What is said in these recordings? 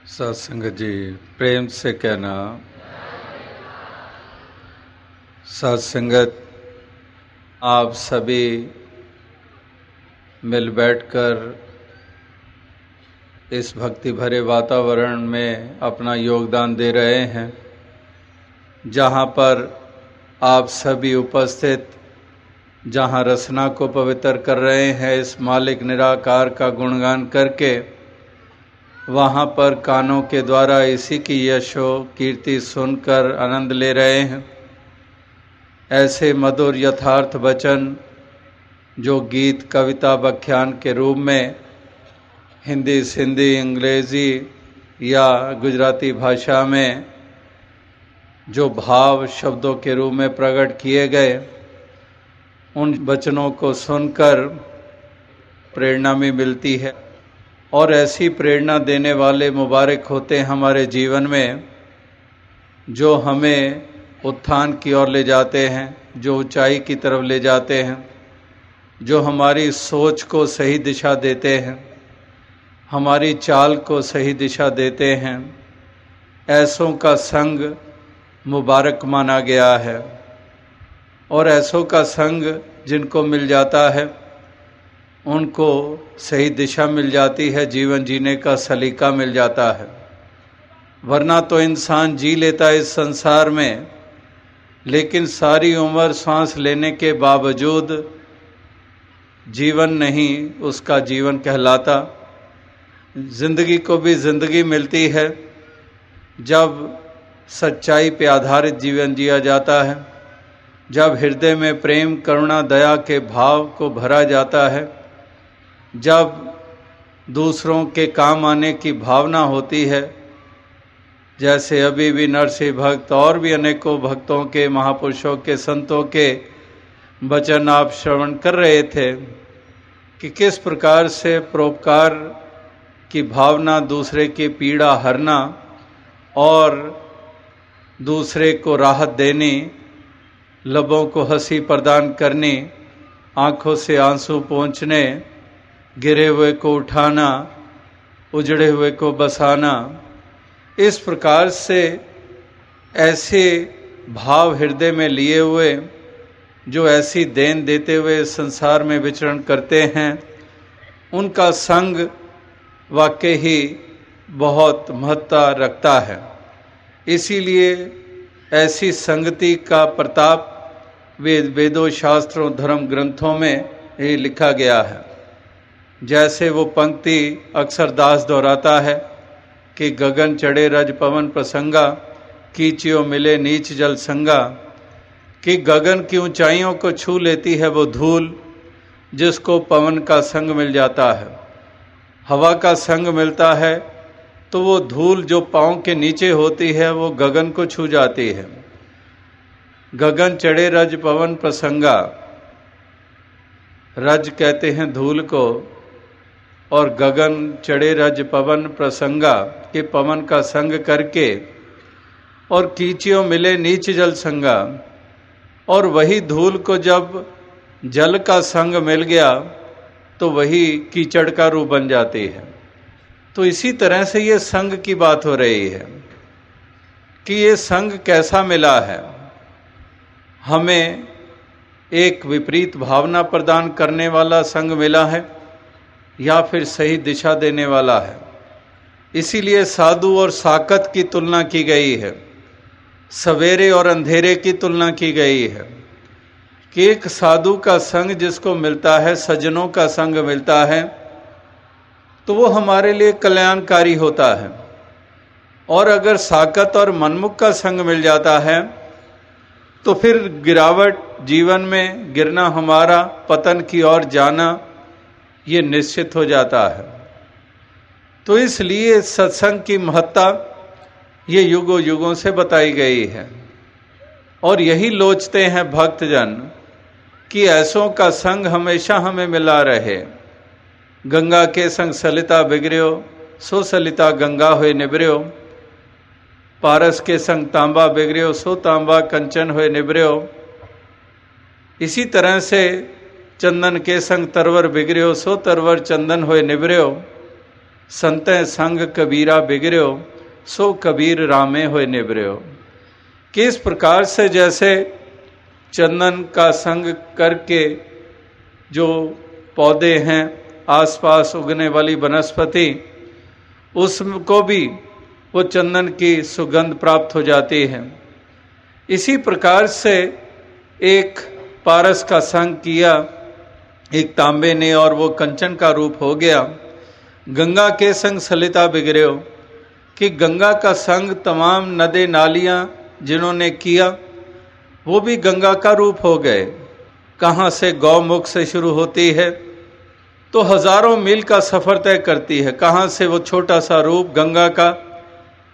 सत्संगत जी प्रेम से कहना। सत्संगत आप सभी मिल बैठकर इस भक्ति भरे वातावरण में अपना योगदान दे रहे हैं, जहाँ पर आप सभी उपस्थित जहाँ रसना को पवित्र कर रहे हैं इस मालिक निराकार का गुणगान करके, वहाँ पर कानों के द्वारा इसी की यशो कीर्ति सुनकर आनंद ले रहे हैं। ऐसे मधुर यथार्थ वचन जो गीत कविता व्याख्यान के रूप में हिंदी सिंधी अंग्रेज़ी या गुजराती भाषा में जो भाव शब्दों के रूप में प्रकट किए गए, उन वचनों को सुनकर प्रेरणा भी मिलती है। और ऐसी प्रेरणा देने वाले मुबारक होते हैं हमारे जीवन में, जो हमें उत्थान की ओर ले जाते हैं, जो ऊंचाई की तरफ ले जाते हैं, जो हमारी सोच को सही दिशा देते हैं, हमारी चाल को सही दिशा देते हैं। ऐसों का संग मुबारक माना गया है, और ऐसों का संग जिनको मिल जाता है उनको सही दिशा मिल जाती है, जीवन जीने का सलीका मिल जाता है। वरना तो इंसान जी लेता है इस संसार में, लेकिन सारी उम्र सांस लेने के बावजूद जीवन नहीं उसका जीवन कहलाता। जिंदगी को भी जिंदगी मिलती है जब सच्चाई पे आधारित जीवन जिया जाता है, जब हृदय में प्रेम करुणा दया के भाव को भरा जाता है, जब दूसरों के काम आने की भावना होती है। जैसे अभी भी नरसिंह भक्त और भी अनेकों भक्तों के, महापुरुषों के, संतों के वचन आप श्रवण कर रहे थे कि किस प्रकार से परोपकार की भावना, दूसरे की पीड़ा हरना और दूसरे को राहत देनी, लबों को हंसी प्रदान करनी, आँखों से आंसू पोंछने, गिरे हुए को उठाना, उजड़े हुए को बसाना, इस प्रकार से ऐसे भाव हृदय में लिए हुए जो ऐसी देन देते हुए संसार में विचरण करते हैं, उनका संग वाकई ही बहुत महत्ता रखता है। इसीलिए ऐसी संगति का प्रताप वेदों, शास्त्रों, धर्म ग्रंथों में ही लिखा गया है। जैसे वो पंक्ति अक्सर दास दोहराता है कि गगन चढ़े रज पवन प्रसंगा, कीचियो मिले नीच जल संगा, कि गगन की ऊंचाइयों को छू लेती है वो धूल जिसको पवन का संग मिल जाता है, हवा का संग मिलता है, तो वो धूल जो पाँव के नीचे होती है वो गगन को छू जाती है। गगन चढ़े रज पवन प्रसंगा, रज कहते हैं धूल को, और गगन चढ़े रज पवन प्रसंगा के पवन का संग करके, और कीचियों मिले नीच जल संगा, और वही धूल को जब जल का संग मिल गया तो वही कीचड़ का रूप बन जाती है। तो इसी तरह से ये संग की बात हो रही है कि ये संग कैसा मिला है। हमें एक विपरीत भावना प्रदान करने वाला संग मिला है या फिर सही दिशा देने वाला है। इसीलिए साधु और साकत की तुलना की गई है, सवेरे और अंधेरे की तुलना की गई है कि एक साधु का संग जिसको मिलता है, सज्जनों का संग मिलता है, तो वो हमारे लिए कल्याणकारी होता है। और अगर साकत और मनमुख का संग मिल जाता है तो फिर गिरावट, जीवन में गिरना, हमारा पतन की ओर जाना ये निश्चित हो जाता है। तो इसलिए सत्संग की महत्ता ये युगों युगों से बताई गई है, और यही लोचते हैं भक्तजन कि ऐसों का संग हमेशा हमें मिला रहे। गंगा के संग सलिता बिगड़्यो, सो सलिता गंगा होए निबर्यो, पारस के संग तांबा बिगड़्यो, सो तांबा कंचन होए निबर्यो। इसी तरह से चंदन के संग तरवर बिगड़्यो, सो तरवर चंदन होए निबर्यो। संतै संग कबीरा बिगड़ो, सो कबीर रामे होए निबर्यो। कि इस प्रकार से जैसे चंदन का संग करके जो पौधे हैं, आसपास उगने वाली वनस्पति, उसको भी वो चंदन की सुगंध प्राप्त हो जाती है। इसी प्रकार से एक पारस का संग किया एक तांबे ने, और वो कंचन का रूप हो गया। गंगा के संग सलिता बिगड़ो, कि गंगा का संग तमाम नदी नालियाँ जिन्होंने किया वो भी गंगा का रूप हो गए। कहाँ से गौमुख से शुरू होती है तो हजारों मील का सफ़र तय करती है, कहाँ से वो छोटा सा रूप गंगा का,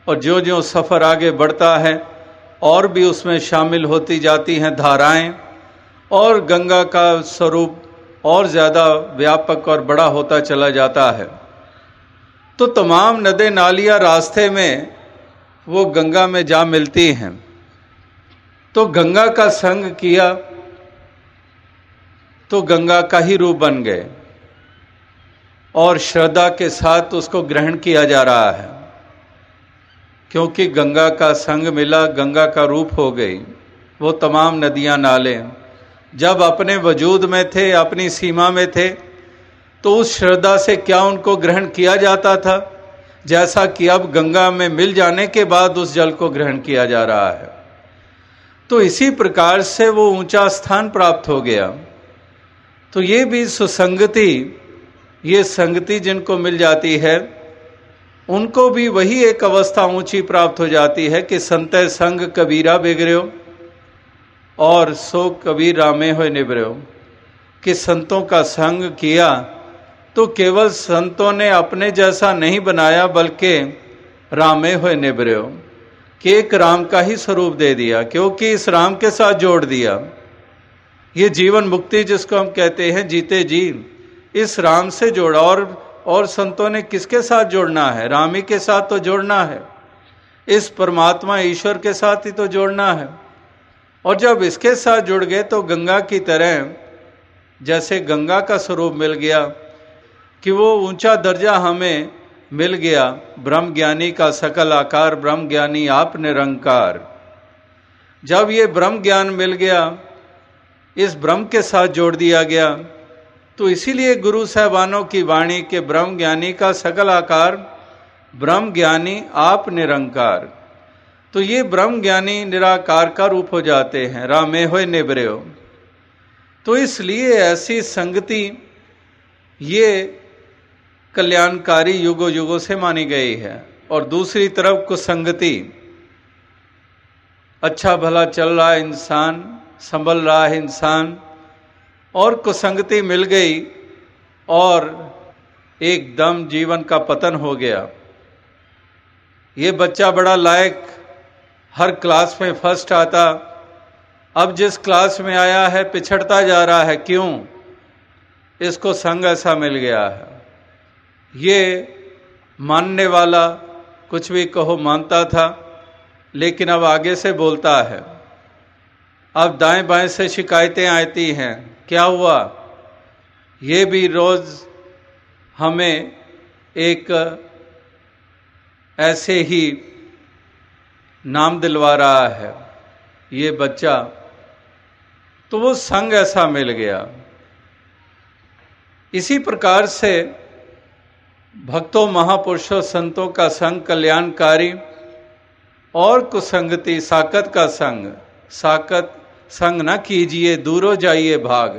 और ज्यों ज्यों सफ़र आगे बढ़ता है और भी उसमें शामिल होती जाती हैं धाराएं, और गंगा का स्वरूप और ज़्यादा व्यापक और बड़ा होता चला जाता है। तो तमाम नदी नालियाँ रास्ते में वो गंगा में जा मिलती हैं। तो गंगा का संग किया तो गंगा का ही रूप बन गए, और श्रद्धा के साथ उसको ग्रहण किया जा रहा है, क्योंकि गंगा का संग मिला, गंगा का रूप हो गई। वो तमाम नदियां नाले जब अपने वजूद में थे, अपनी सीमा में थे, तो उस श्रद्धा से क्या उनको ग्रहण किया जाता था, जैसा कि अब गंगा में मिल जाने के बाद उस जल को ग्रहण किया जा रहा है। तो इसी प्रकार से वो ऊंचा स्थान प्राप्त हो गया। तो ये भी सुसंगति, ये संगति जिनको मिल जाती है उनको भी वही एक अवस्था ऊंची प्राप्त हो जाती है कि संतै संग कबीरा बिगड़ो, और सो कबीर रामे होए निबर्यो। कि संतों का संग किया तो केवल संतों ने अपने जैसा नहीं बनाया, बल्कि रामे होए निबर्यो, कि एक राम का ही स्वरूप दे दिया, क्योंकि इस राम के साथ जोड़ दिया। ये जीवन मुक्ति जिसको हम कहते हैं, जीते जी इस राम से जोड़ा। और संतों ने किसके साथ जोड़ना है? राम ही के साथ तो जोड़ना है, इस परमात्मा ईश्वर के साथ ही तो जोड़ना है। और जब इसके साथ जुड़ गए तो गंगा की तरह, जैसे गंगा का स्वरूप मिल गया कि वो ऊंचा दर्जा हमें मिल गया, ब्रह्म ज्ञानी का सकल आकार, ब्रह्म ज्ञानी आप निरंकार। जब ये ब्रह्म ज्ञान मिल गया, इस ब्रह्म के साथ जोड़ दिया गया, तो इसीलिए गुरु साहबानों की वाणी के ब्रह्म ज्ञानी का सकल आकार, ब्रह्म ज्ञानी आप निरंकार। तो ये ब्रह्म ज्ञानी निराकार का रूप हो जाते हैं, रामे होए निबर्यो। तो इसलिए ऐसी संगति ये कल्याणकारी युगों युगों से मानी गई है। और दूसरी तरफ कुसंगति, अच्छा भला चल रहा है इंसान, संभल रहा है इंसान, और कुसंगति मिल गई और एकदम जीवन का पतन हो गया। ये बच्चा बड़ा लायक, हर क्लास में फर्स्ट आता, अब जिस क्लास में आया है पिछड़ता जा रहा है। क्यों? इसको संग ऐसा मिल गया है। ये मानने वाला कुछ भी कहो मानता था, लेकिन अब आगे से बोलता है। अब दाएं बाएं से शिकायतें आती हैं, क्या हुआ? ये भी रोज हमें एक ऐसे ही नाम दिलवा रहा है ये बच्चा। तो वो संग ऐसा मिल गया। इसी प्रकार से भक्तों, महापुरुषों, संतों का संग कल्याणकारी, और कुसंगति साकत का संग। साकत संग न कीजिए, दूरो जाइए भाग।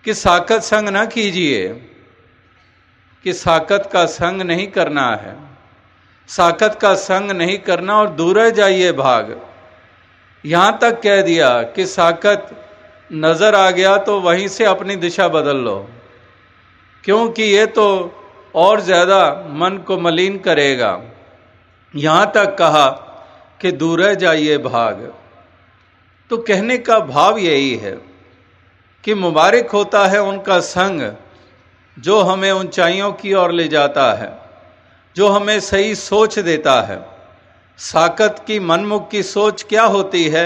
कि साकत संग न कीजिए, कि साकत का संग नहीं करना है, साकत का संग नहीं करना और दूर जाइए भाग। यहाँ तक कह दिया कि साकत नजर आ गया तो वहीं से अपनी दिशा बदल लो, क्योंकि ये तो और ज्यादा मन को मलिन करेगा। यहाँ तक कहा कि दूर जाइए भाग। तो कहने का भाव यही है कि मुबारक होता है उनका संग जो हमें ऊंचाइयों की ओर ले जाता है, जो हमें सही सोच देता है। साकत की मनमुख की सोच क्या होती है?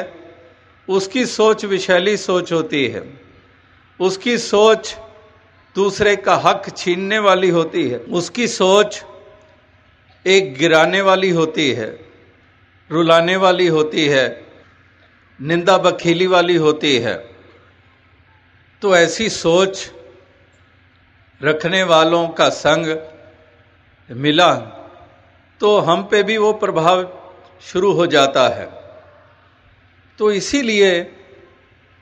उसकी सोच विषैली सोच होती है। उसकी सोच दूसरे का हक छीनने वाली होती है, उसकी सोच एक गिराने वाली होती है, रुलाने वाली होती है, निंदा बखेली वाली होती है। तो ऐसी सोच रखने वालों का संग मिला तो हम पे भी वो प्रभाव शुरू हो जाता है। तो इसीलिए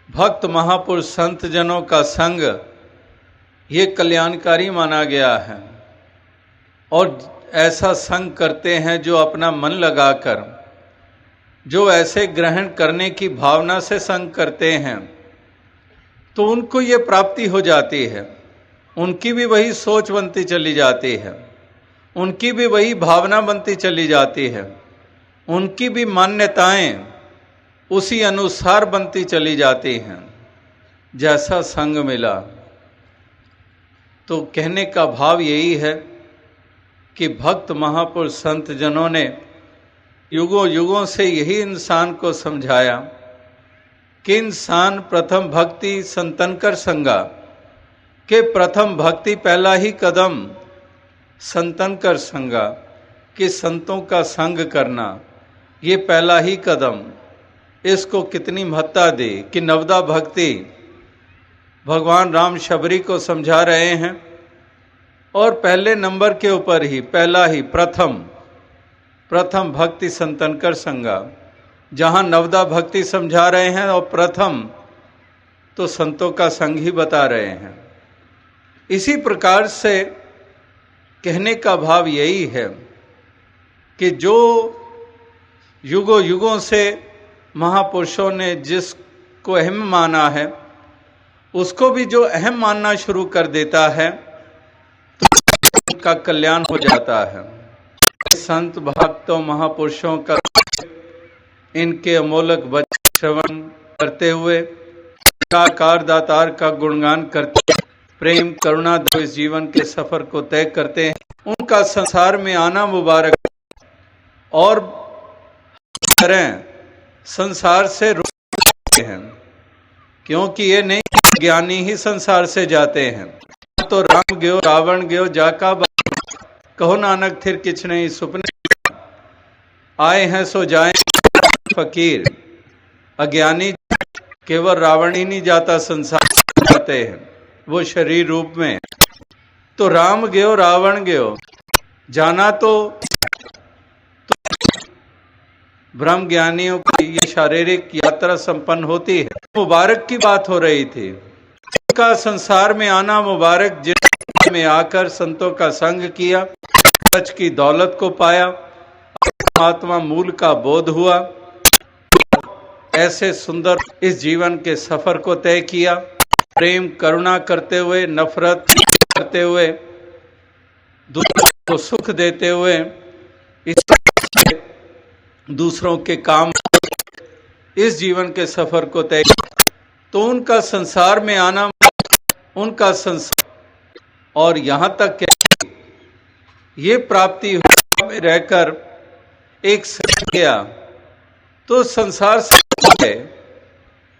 भक्त महापुरुष संत जनों का संग ये कल्याणकारी माना गया है। और ऐसा संग करते हैं जो अपना मन लगाकर, जो ऐसे ग्रहण करने की भावना से संग करते हैं, तो उनको ये प्राप्ति हो जाती है। उनकी भी वही सोच बनती चली जाती है, उनकी भी वही भावना बनती चली जाती है, उनकी भी मान्यताएं उसी अनुसार बनती चली जाती हैं जैसा संग मिला। तो कहने का भाव यही है कि भक्त महापुरुष संत जनों ने युगों युगों से यही इंसान को समझाया कि इंसान प्रथम भक्ति संतन कर संगा, कि प्रथम भक्ति पहला ही कदम संतन कर संगा, कि संतों का संग करना ये पहला ही कदम। इसको कितनी महत्ता दी कि नवदा भक्ति भगवान राम शबरी को समझा रहे हैं और पहले नंबर के ऊपर ही पहला ही प्रथम भक्ति संतन कर संगा। जहाँ नवदा भक्ति समझा रहे हैं और प्रथम तो संतों का संग ही बता रहे हैं। इसी प्रकार से कहने का भाव यही है कि जो युगों युगों से महापुरुषों ने जिसको अहम माना है, उसको भी जो अहम मानना शुरू कर देता है तो उनका कल्याण हो जाता है। संत भक्तों महापुरुषों का इनके अमोलक वचन श्रवण करते हुए निराकार दातार का गुणगान करते, प्रेम करुणा इस जीवन के सफर को तय करते हैं, उनका संसार में आना मुबारक। और तरह संसार से रुकते हैं, क्योंकि ये नहीं ज्ञानी ही संसार से जाते हैं। तो राम गयो रावण गयो जाका कहो नानक थिर किछ नहीं सुपने, आए हैं सो जाए फकीर। अज्ञानी केवल रावण ही नहीं जाता, संसार जाते हैं वो शरीर रूप में। तो राम गयो रावण गयो जाना तो ब्रह्म ज्ञानियों की ये शारीरिक यात्रा संपन्न होती है। मुबारक की बात हो रही थी, उनका संसार में आना मुबारक, जिन में आकर संतों का संग किया, सच की दौलत को पाया, आत्मा मूल का बोध हुआ, ऐसे सुंदर इस जीवन के सफर को तय किया, प्रेम करुणा करते हुए, नफरत करते हुए, दूसरों को सुख देते हुए, इस दूसरों के काम इस जीवन के सफर को तय। तो उनका संसार में आना, उनका संसार और यहाँ तक कि ये प्राप्ति में रहकर एक सच गया तो संसार से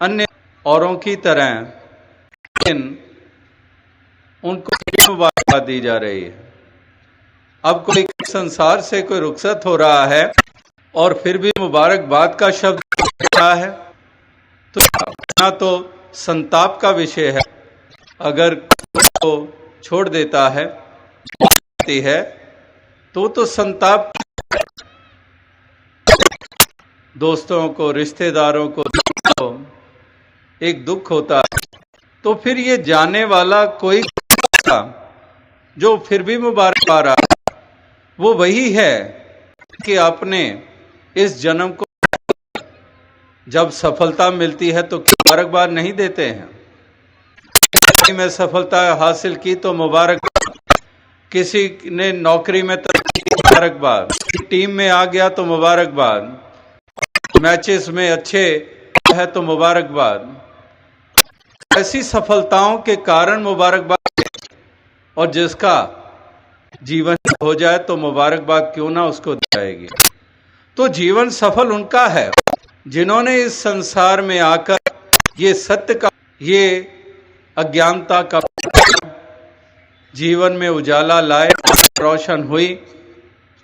अन्य औरों की तरह, लेकिन उनको मुबारकबाद दी जा रही है। अब कोई संसार से कोई रुखसत हो रहा है और फिर भी मुबारकबाद का शब्द रहा है, तो संताप का विषय है। अगर को छोड़ देता है तो संताप, दोस्तों को, रिश्तेदारों को एक दुख होता है। तो फिर ये जाने वाला कोई जो फिर भी मुबारक पा रहा है, वो वही है कि आपने इस जन्म को जब सफलता मिलती है तो मुबारकबाद नहीं देते हैं। में सफलता हासिल की तो मुबारकबाद, किसी ने नौकरी में तरक्की की मुबारकबाद, टीम में आ गया तो मुबारकबाद, मैचेस में अच्छे है तो मुबारकबाद। ऐसी सफलताओं के कारण मुबारकबाद, और जिसका जीवन हो जाए तो मुबारकबाद क्यों ना उसको जाएगी। तो जीवन सफल उनका है जिन्होंने इस संसार में आकर ये सत्य का, ये अज्ञानता का जीवन में उजाला लाए, रोशन हुई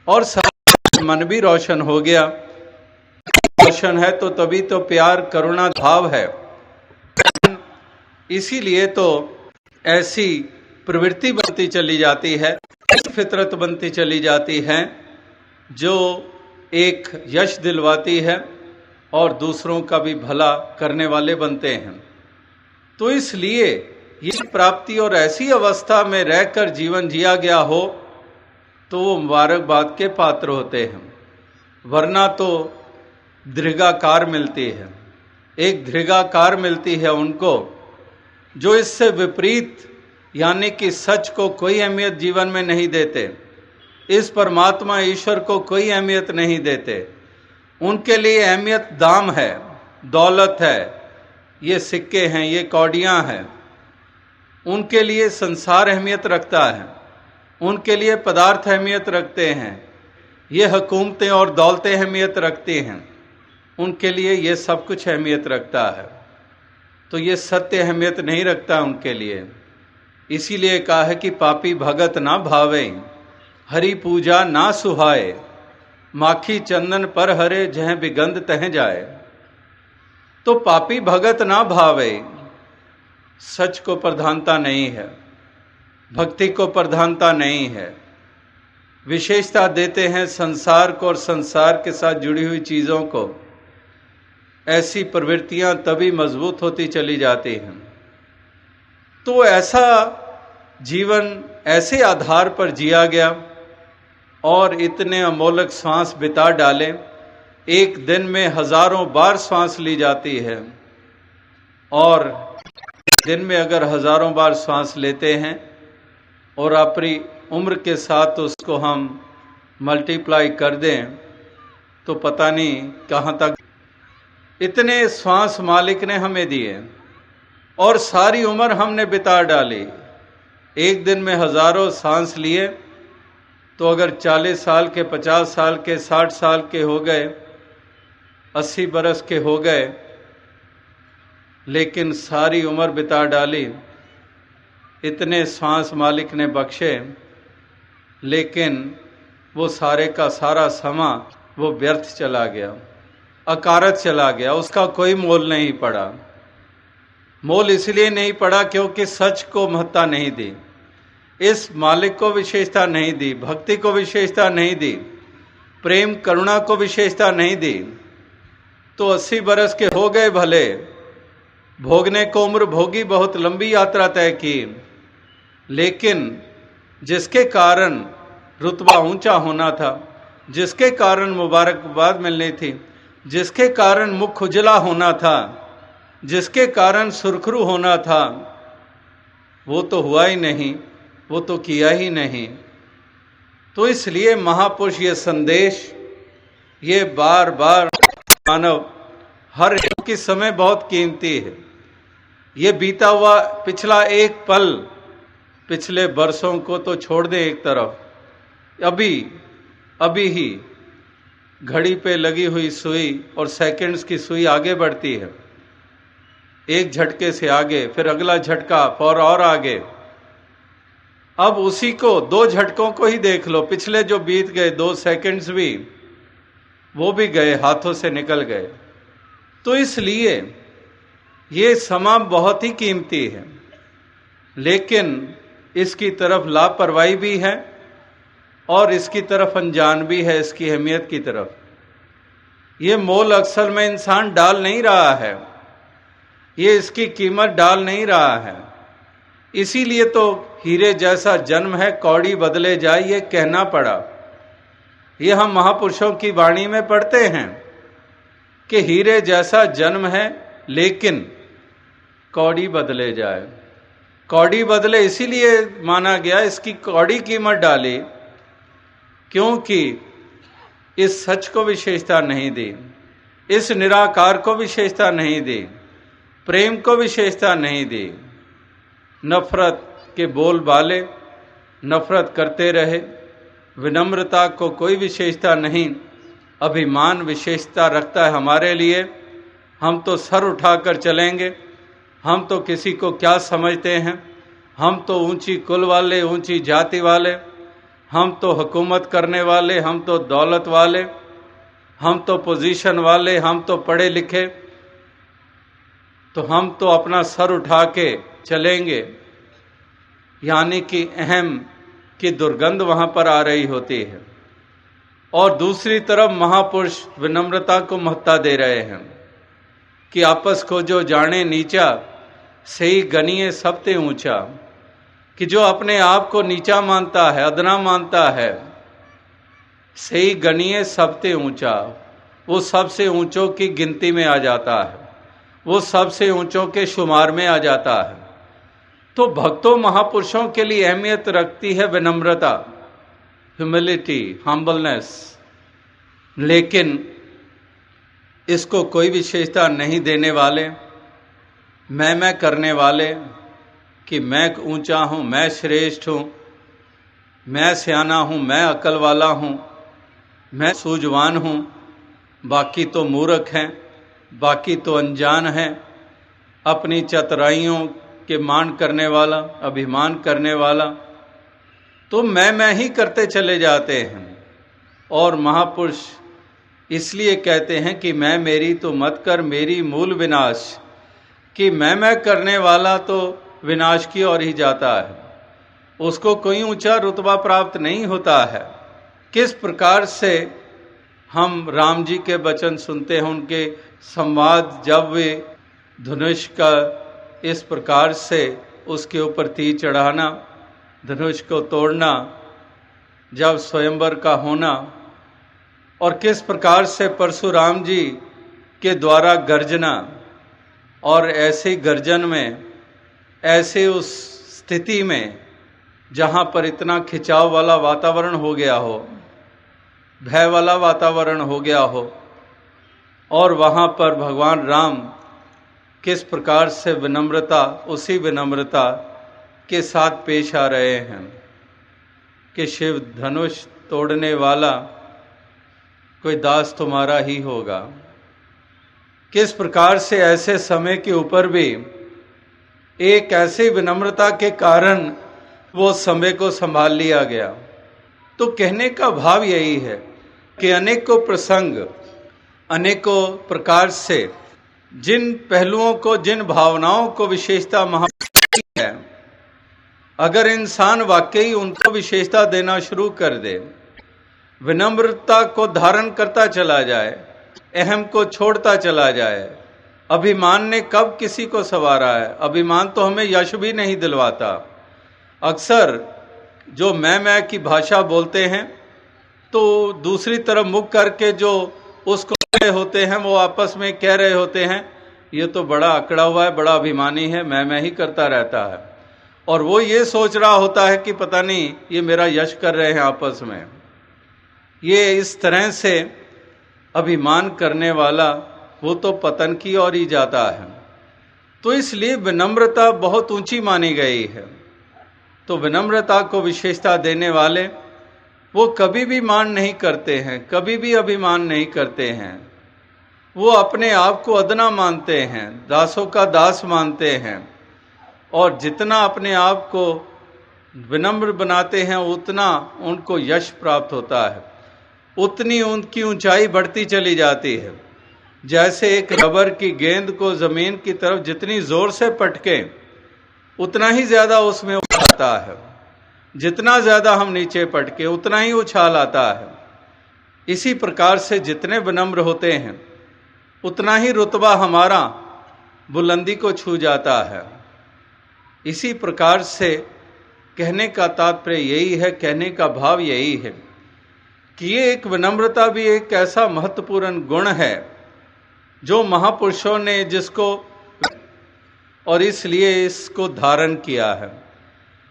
और मन भी रोशन हो गया। रोशन है तो तभी तो प्यार करुणा भाव है। इसीलिए तो ऐसी प्रवृत्ति बनती चली जाती है, फितरत बनती चली जाती है जो एक यश दिलवाती है और दूसरों का भी भला करने वाले बनते हैं। तो इसलिए ये प्राप्ति और ऐसी अवस्था में रहकर जीवन जिया गया हो तो वो मुबारकबाद के पात्र होते हैं, वरना तो दृगाकार मिलती है, एक दृगाकार मिलती है उनको जो इससे विपरीत यानी कि सच को कोई अहमियत जीवन में नहीं देते, इस परमात्मा ईश्वर को कोई अहमियत नहीं देते। उनके लिए अहमियत दाम है, दौलत है, ये सिक्के हैं, ये कौड़ियाँ हैं। उनके लिए संसार अहमियत रखता है, उनके लिए पदार्थ अहमियत रखते हैं, ये हुकूमतें और दौलतें अहमियत रखती हैं, उनके लिए ये सब कुछ अहमियत रखता है। तो ये सत्य अहमियत नहीं रखता उनके लिए। इसीलिए कहा है कि पापी भगत ना भावे, हरि पूजा ना सुहाए, माखी चंदन पर हरे जह बिगंध तह जाए। तो पापी भगत ना भावे, सच को प्रधानता नहीं है, भक्ति को प्रधानता नहीं है, विशेषता देते हैं संसार को और संसार के साथ जुड़ी हुई चीज़ों को। ऐसी प्रवृत्तियां तभी मजबूत होती चली जाती हैं। तो ऐसा जीवन ऐसे आधार पर जिया गया और इतने अमोलक श्वास बिता डाले। एक दिन में हजारों बार श्वास ली जाती है और दिन में अगर हजारों बार श्वास लेते हैं और अपनी उम्र के साथ उसको हम मल्टीप्लाई कर दें तो पता नहीं कहाँ तक। इतने श्वास मालिक ने हमें दिए और सारी उम्र हमने बिता डाली। एक दिन में हजारों सांस लिए तो अगर 40 साल के, 50 साल के, 60 साल के हो गए, 80 बरस के हो गए, लेकिन सारी उम्र बिता डाली। इतने श्वास मालिक ने बख्शे, लेकिन वो सारे का सारा समा वो व्यर्थ चला गया, अकारत चला गया, उसका कोई मोल नहीं पड़ा। मोल इसलिए नहीं पड़ा क्योंकि सच को महत्ता नहीं दी, इस मालिक को विशेषता नहीं दी, भक्ति को विशेषता नहीं दी, प्रेम करुणा को विशेषता नहीं दी। तो 80 बरस के हो गए भले, भोगने को उम्र भोगी, बहुत लंबी यात्रा तय की, लेकिन जिसके कारण रुतबा ऊंचा होना था, जिसके कारण मुबारकबाद मिलनी थी, जिसके कारण मुख उजला होना था, जिसके कारण सुरखरू होना था, वो तो हुआ ही नहीं, वो तो किया ही नहीं। तो इसलिए महापुरुष ये संदेश ये बार बार मानव हर एक की समय बहुत कीमती है। ये बीता हुआ पिछला एक पल, पिछले बरसों को तो छोड़ दे एक तरफ, अभी ही घड़ी पे लगी हुई सुई और सेकंड्स की सुई आगे बढ़ती है, एक झटके से आगे, फिर अगला झटका और आगे। अब उसी को 2 झटकों को ही देख लो, पिछले जो बीत गए 2 सेकंड्स भी वो भी गए, हाथों से निकल गए। तो इसलिए ये समा बहुत ही कीमती है, लेकिन इसकी तरफ लापरवाही भी है और इसकी तरफ अनजान भी है, इसकी अहमियत की तरफ। ये मोल अक्सर में इंसान डाल नहीं रहा है, ये इसकी कीमत डाल नहीं रहा है। इसीलिए तो हीरे जैसा जन्म है कौड़ी बदले जाए, ये कहना पड़ा। ये हम महापुरुषों की वाणी में पढ़ते हैं कि हीरे जैसा जन्म है लेकिन कौड़ी बदले जाए। कौड़ी बदले इसीलिए माना गया, इसकी कौड़ी कीमत डाली क्योंकि इस सच को विशेषता नहीं दी, इस निराकार को विशेषता नहीं दी, प्रेम को विशेषता नहीं दी। नफरत के बोल बाले, नफरत करते रहे, विनम्रता को कोई विशेषता नहीं, अभिमान विशेषता रखता है हमारे लिए। हम तो सर उठाकर चलेंगे, हम तो किसी को क्या समझते हैं, हम तो ऊंची कुल वाले, ऊंची जाति वाले, हम तो हुकूमत करने वाले, हम तो दौलत वाले, हम तो पोजीशन वाले, हम तो पढ़े लिखे, तो हम तो अपना सर उठा के चलेंगे, यानी कि अहम की दुर्गंध वहाँ पर आ रही होती है। और दूसरी तरफ महापुरुष विनम्रता को महत्ता दे रहे हैं कि आपस को जो जाने नीचा, सही गनिए सबते ऊंचा, कि जो अपने आप को नीचा मानता है, अदना मानता है, सही गनिए सबते ऊंचा, वो सबसे ऊंचों की गिनती में आ जाता है, वो सबसे ऊंचों के शुमार में आ जाता है। तो भक्तों महापुरुषों के लिए अहमियत रखती है विनम्रता, ह्यूमिलिटी, हम्बलनेस, लेकिन इसको कोई विशेषता नहीं देने वाले, मैं करने वाले, कि मैं ऊंचा हूँ, मैं श्रेष्ठ हूँ, मैं सियाना हूँ, मैं अकल वाला हूँ, मैं सूझवान हूँ, बाकी तो मूर्ख हैं, बाकी तो अनजान हैं, अपनी चतुराइयों के मान करने वाला, अभिमान करने वाला, तो मैं ही करते चले जाते हैं। और महापुरुष इसलिए कहते हैं कि मैं मेरी तो मत कर मेरी मूल विनाश, कि मैं करने वाला तो विनाश की ओर ही जाता है, उसको कोई ऊंचा रुतबा प्राप्त नहीं होता है। किस प्रकार से हम राम जी के वचन सुनते हैं, उनके संवाद, जब वे धनुष का इस प्रकार से उसके ऊपर तीर चढ़ाना, धनुष को तोड़ना, जब स्वयंवर का होना, और किस प्रकार से परशुराम जी के द्वारा गर्जना, और ऐसे गर्जन में, ऐसे उस स्थिति में जहाँ पर इतना खिंचाव वाला वातावरण हो गया हो, भय वाला वातावरण हो गया हो, और वहाँ पर भगवान राम किस प्रकार से विनम्रता, उसी विनम्रता के साथ पेश आ रहे हैं कि शिव धनुष तोड़ने वाला कोई दास तुम्हारा ही होगा। किस प्रकार से ऐसे समय के ऊपर भी एक ऐसी विनम्रता के कारण वो समय को संभाल लिया गया। तो कहने का भाव यही है कि अनेकों प्रसंग, अनेकों प्रकार से जिन पहलुओं को, जिन भावनाओं को विशेषता महापुरुष है, अगर इंसान वाकई उनको विशेषता देना शुरू कर दे, विनम्रता को धारण करता चला जाए, अहम को छोड़ता चला जाए। अभिमान ने कब किसी को संवारा है? अभिमान तो हमें यश भी नहीं दिलवाता। अक्सर जो मैं की भाषा बोलते हैं, तो दूसरी तरफ मुख करके जो उसको होते हैं, वो आपस में कह रहे होते हैं, ये तो बड़ा अकड़ा हुआ है, बड़ा अभिमानी है, मैं ही करता रहता है। और वो ये सोच रहा होता है कि पता नहीं ये मेरा यश कर रहे हैं आपस में। ये इस तरह से अभिमान करने वाला वो तो पतन की ओर ही जाता है। तो इसलिए विनम्रता बहुत ऊंची मानी गई है। तो विनम्रता को विशेषता देने वाले वो कभी भी मान नहीं करते हैं, कभी भी अभिमान नहीं करते हैं। वो अपने आप को अदना मानते हैं, दासों का दास मानते हैं, और जितना अपने आप को विनम्र बनाते हैं उतना उनको यश प्राप्त होता है, उतनी उनकी ऊंचाई बढ़ती चली जाती है। जैसे एक रबर की गेंद को जमीन की तरफ जितनी जोर से पटके उतना ही ज्यादा उसमें उछाल आता है, जितना ज्यादा हम नीचे पटके उतना ही उछाल आता है। इसी प्रकार से जितने विनम्र होते हैं उतना ही रुतबा हमारा बुलंदी को छू जाता है। इसी प्रकार से कहने का तात्पर्य यही है, कहने का भाव यही है कि ये एक विनम्रता भी एक ऐसा महत्वपूर्ण गुण है जो महापुरुषों ने जिसको, और इसलिए इसको धारण किया है,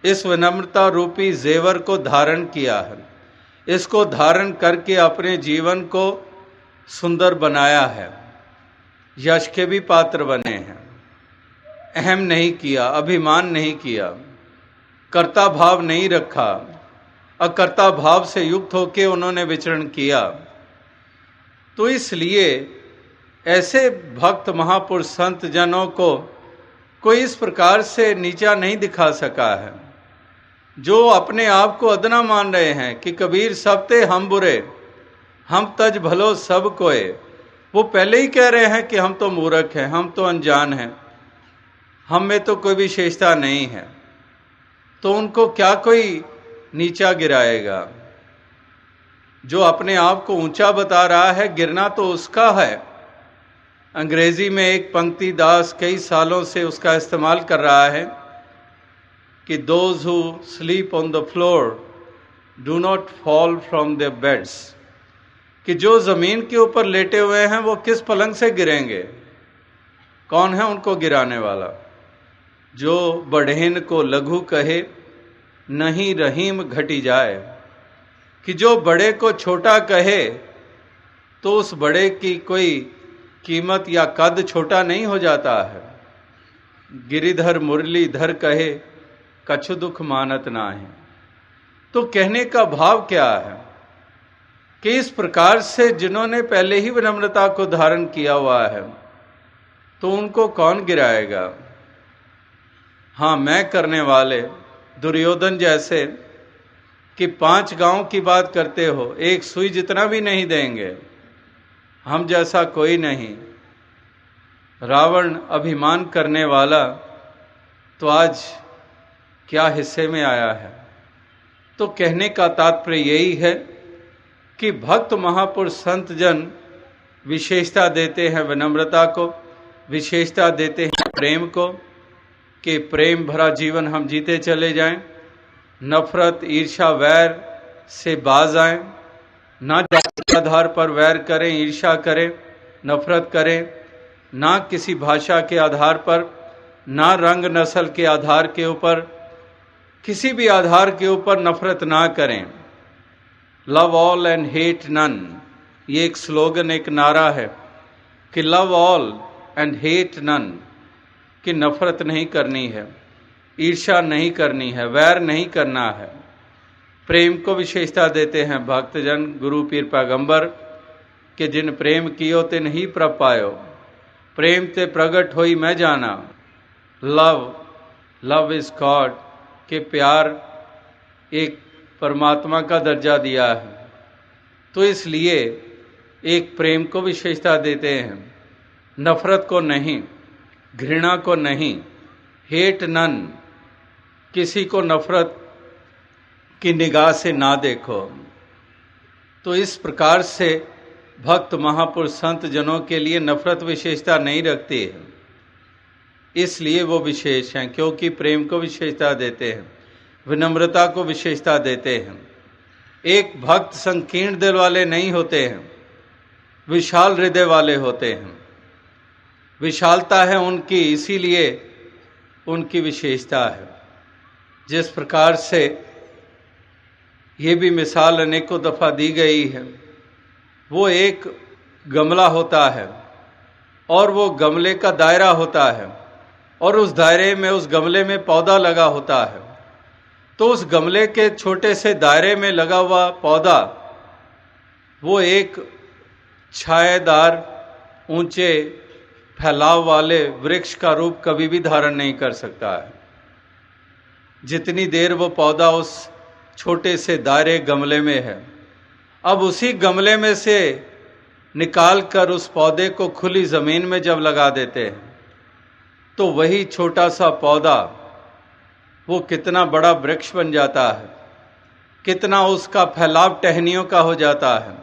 इस विनम्रता रूपी जेवर को धारण किया है, इसको धारण करके अपने जीवन को सुंदर बनाया है, यश के भी पात्र बने हैं। अहम नहीं किया, अभिमान नहीं किया, कर्ता भाव नहीं रखा, अकर्ता भाव से युक्त होकर उन्होंने विचरण किया। तो इसलिए ऐसे भक्त महापुरुष संत जनों को कोई इस प्रकार से नीचा नहीं दिखा सका है। जो अपने आप को अदना मान रहे हैं कि कबीर सब ते हम बुरे, हम तज भलो सब कोय, वो पहले ही कह रहे हैं कि हम तो मूर्ख हैं, हम तो अनजान हैं, हम में तो कोई विशेषता नहीं है। तो उनको क्या कोई नीचा गिराएगा? जो अपने आप को ऊंचा बता रहा है, गिरना तो उसका है। अंग्रेजी में एक पंक्ति दास कई सालों से उसका इस्तेमाल कर रहा है कि those who sleep on the floor do not fall from their beds, कि जो जमीन के ऊपर लेटे हुए हैं वो किस पलंग से गिरेंगे? कौन है उनको गिराने वाला? जो बढ़ेन को लघु कहे, नहीं रहीम घटी जाए, कि जो बड़े को छोटा कहे तो उस बड़े की कोई कीमत या कद छोटा नहीं हो जाता है। गिरिधर मुरलीधर कहे, कछु दुख मानत ना है। तो कहने का भाव क्या है कि इस प्रकार से जिन्होंने पहले ही विनम्रता को धारण किया हुआ है, तो उनको कौन गिराएगा? हाँ, मैं करने वाले दुर्योधन जैसे कि 5 गांव की बात करते हो, एक सुई जितना भी नहीं देंगे, हम जैसा कोई नहीं। रावण अभिमान करने वाला तो आज क्या हिस्से में आया है? तो कहने का तात्पर्य यही है कि भक्त महापुरुष संत जन विशेषता देते हैं विनम्रता को, विशेषता देते हैं प्रेम को, कि प्रेम भरा जीवन हम जीते चले जाएं, नफरत ईर्ष्या वैर से बाज आएं, ना जाति के आधार पर वैर करें, ईर्ष्या करें, नफरत करें, ना किसी भाषा के आधार पर, ना रंग नस्ल के आधार के ऊपर, किसी भी आधार के ऊपर नफरत ना करें। Love all and hate none, ये एक स्लोगन, एक नारा है कि love all and hate none, कि नफरत नहीं करनी है, ईर्ष्या नहीं करनी है, वैर नहीं करना है। प्रेम को विशेषता देते हैं भक्तजन गुरु पीर पैगंबर कि जिन प्रेम कियो तिन ही प्रभ पायो, प्रेम ते प्रगट होई मैं जाना। लव इज गॉड, के प्यार एक परमात्मा का दर्जा दिया है। तो इसलिए एक प्रेम को विशेषता देते हैं, नफरत को नहीं, घृणा को नहीं, हेट नन, किसी को नफरत की निगाह से ना देखो। तो इस प्रकार से भक्त महापुरुष संत जनों के लिए नफरत विशेषता नहीं रखती है, इसलिए वो विशेष हैं, क्योंकि प्रेम को विशेषता देते हैं, विनम्रता को विशेषता देते हैं। एक भक्त संकीर्ण दिल वाले नहीं होते हैं, विशाल हृदय वाले होते हैं। विशालता है उनकी, इसीलिए उनकी विशेषता है। जिस प्रकार से ये भी मिसाल अनेकों दफ़ा दी गई है, वो एक गमला होता है और वो गमले का दायरा होता है और उस दायरे में, उस गमले में पौधा लगा होता है। तो उस गमले के छोटे से दायरे में लगा हुआ पौधा वो एक छायादार ऊंचे फैलाव वाले वृक्ष का रूप कभी भी धारण नहीं कर सकता है। जितनी देर वो पौधा उस छोटे से दायरे गमले में है, अब उसी गमले में से निकाल कर उस पौधे को खुली ज़मीन में जब लगा देते हैं, तो वही छोटा सा पौधा वो कितना बड़ा वृक्ष बन जाता है, कितना उसका फैलाव टहनियों का हो जाता है,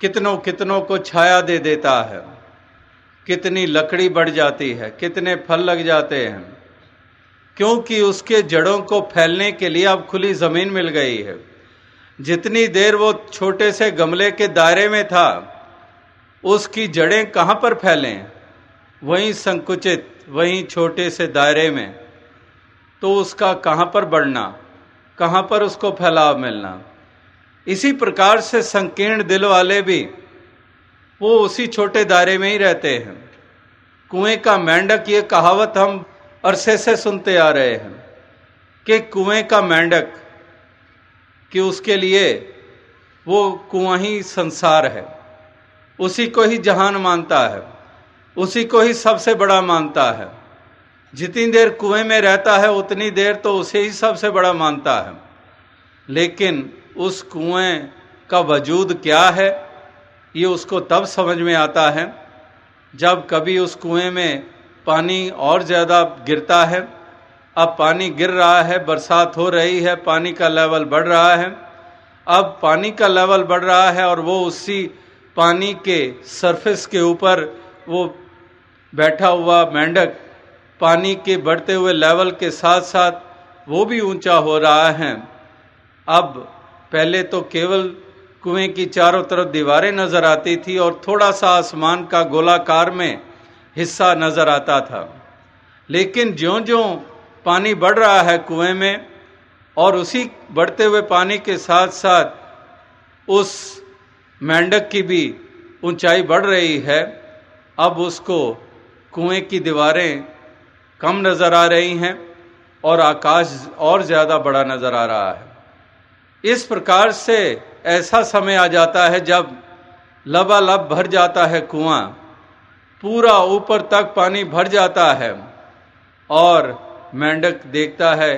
कितनों कितनों को छाया दे देता है, कितनी लकड़ी बढ़ जाती है, कितने फल लग जाते हैं, क्योंकि उसके जड़ों को फैलने के लिए अब खुली ज़मीन मिल गई है। जितनी देर वो छोटे से गमले के दायरे में था, उसकी जड़ें कहाँ पर फैलें? वहीं संकुचित, वहीं छोटे से दायरे में। तो उसका कहाँ पर बढ़ना, कहाँ पर उसको फैलाव मिलना? इसी प्रकार से संकीर्ण दिल वाले भी वो उसी छोटे दायरे में ही रहते हैं। कुएं का मेंढक, ये कहावत हम अरसे से सुनते आ रहे हैं कि कुएं का मेंढक, कि उसके लिए वो कुआं ही संसार है, उसी को ही जहान मानता है, उसी को ही सबसे बड़ा मानता है। जितनी देर कुएं में रहता है उतनी देर तो उसे ही सबसे बड़ा मानता है, लेकिन उस कुएं का वजूद क्या है ये उसको तब समझ में आता है जब कभी उस कुएं में पानी और ज़्यादा गिरता है। अब पानी गिर रहा है, बरसात हो रही है, पानी का लेवल बढ़ रहा है। अब पानी का लेवल बढ़ रहा है और वो उसी पानी के सरफेस के ऊपर वो बैठा हुआ मेंढक पानी के बढ़ते हुए लेवल के साथ साथ वो भी ऊंचा हो रहा है। अब पहले तो केवल कुएं की चारों तरफ दीवारें नजर आती थी और थोड़ा सा आसमान का गोलाकार में हिस्सा नजर आता था, लेकिन ज्यों ज्यों पानी बढ़ रहा है कुएं में और उसी बढ़ते हुए पानी के साथ साथ उस मेंढक की भी ऊंचाई बढ़ रही है। अब उसको कुएं की दीवारें कम नजर आ रही हैं और आकाश और ज़्यादा बड़ा नजर आ रहा है। इस प्रकार से ऐसा समय आ जाता है जब लबालब भर जाता है कुआं, पूरा ऊपर तक पानी भर जाता है और मेंढक देखता है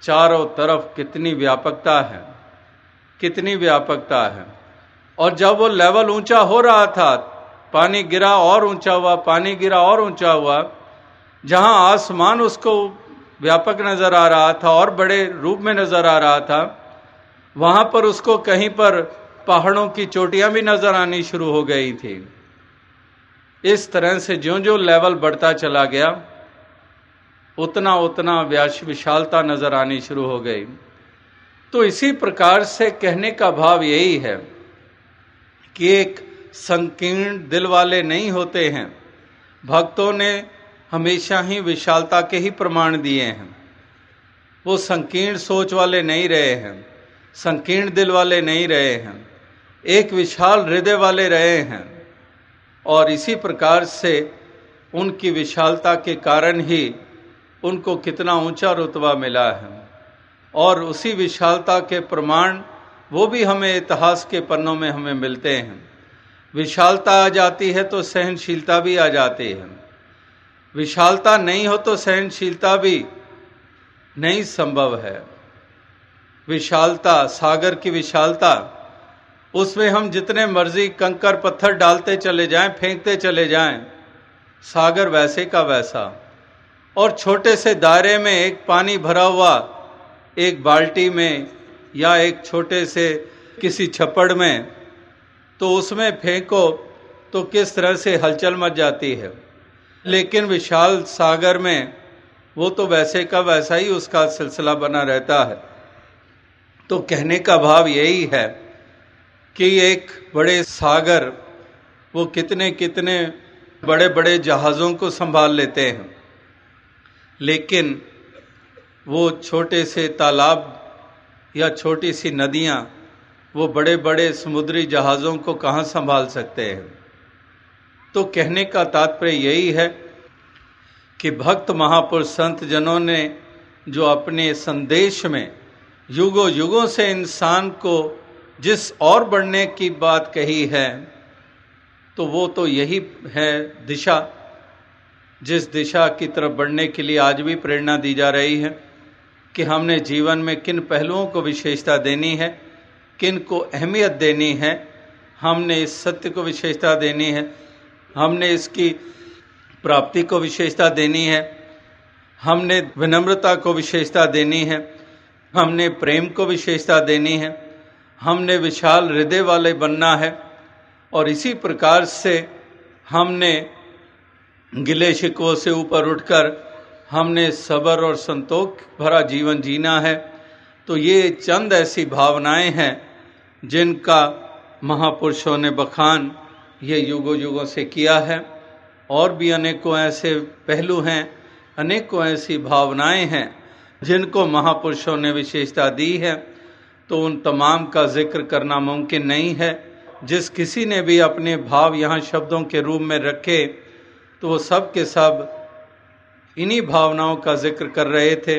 चारों तरफ कितनी व्यापकता है, कितनी व्यापकता है। और जब वो लेवल ऊंचा हो रहा था, पानी गिरा और ऊंचा हुआ, पानी गिरा और ऊंचा हुआ, जहां आसमान उसको व्यापक नजर आ रहा था और बड़े रूप में नजर आ रहा था, वहां पर उसको कहीं पर पहाड़ों की चोटियां भी नजर आनी शुरू हो गई थी। इस तरह से ज्यों ज्यों लेवल बढ़ता चला गया उतना उतना विशालता नजर आनी शुरू हो गई। तो इसी प्रकार से कहने का भाव यही है कि एक संकीर्ण दिल वाले नहीं होते हैं। भक्तों ने हमेशा ही विशालता के ही प्रमाण दिए हैं। वो संकीर्ण सोच वाले नहीं रहे हैं, संकीर्ण दिल वाले नहीं रहे हैं, एक विशाल हृदय वाले रहे हैं। और इसी प्रकार से उनकी विशालता के कारण ही उनको कितना ऊंचा रुतबा मिला है। और उसी विशालता के प्रमाण वो भी हमें इतिहास के पन्नों में हमें मिलते हैं। विशालता आ जाती है तो सहनशीलता भी आ जाती है, विशालता नहीं हो तो सहनशीलता भी नहीं संभव है। विशालता, सागर की विशालता, उसमें हम जितने मर्जी कंकर पत्थर डालते चले जाएं, फेंकते चले जाएं, सागर वैसे का वैसा। और छोटे से दायरे में एक पानी भरा हुआ एक बाल्टी में या एक छोटे से किसी छप्पड़ में, तो उसमें फेंको तो किस तरह से हलचल मच जाती है। लेकिन विशाल सागर में वो तो वैसे का वैसा ही उसका सिलसिला बना रहता है। तो कहने का भाव यही है कि एक बड़े सागर वो कितने कितने बड़े बड़े जहाज़ों को संभाल लेते हैं, लेकिन वो छोटे से तालाब या छोटी सी नदियाँ वो बड़े बड़े समुद्री जहाज़ों को कहाँ संभाल सकते हैं। तो कहने का तात्पर्य यही है कि भक्त महापुरुष संत जनों ने जो अपने संदेश में युगों युगों से इंसान को जिस और बढ़ने की बात कही है, तो वो तो यही है दिशा, जिस दिशा की तरफ बढ़ने के लिए आज भी प्रेरणा दी जा रही है कि हमने जीवन में किन पहलुओं को विशेषता देनी है, किन को अहमियत देनी है। हमने इस सत्य को विशेषता देनी है, हमने इसकी प्राप्ति को विशेषता देनी है, हमने विनम्रता को विशेषता देनी है, हमने प्रेम को विशेषता देनी है, हमने विशाल हृदय वाले बनना है। और इसी प्रकार से हमने गिले शिकवों से ऊपर उठकर हमने सब्र और संतोष भरा जीवन जीना है। तो ये चंद ऐसी भावनाएं हैं जिनका महापुरुषों ने बखान ये युगों युगों से किया है। और भी अनेकों ऐसे पहलू हैं, अनेकों ऐसी भावनाएं हैं जिनको महापुरुषों ने विशेषता दी है। तो उन तमाम का जिक्र करना मुमकिन नहीं है। जिस किसी ने भी अपने भाव यहाँ शब्दों के रूप में रखे तो वो सब के सब इन्हीं भावनाओं का जिक्र कर रहे थे।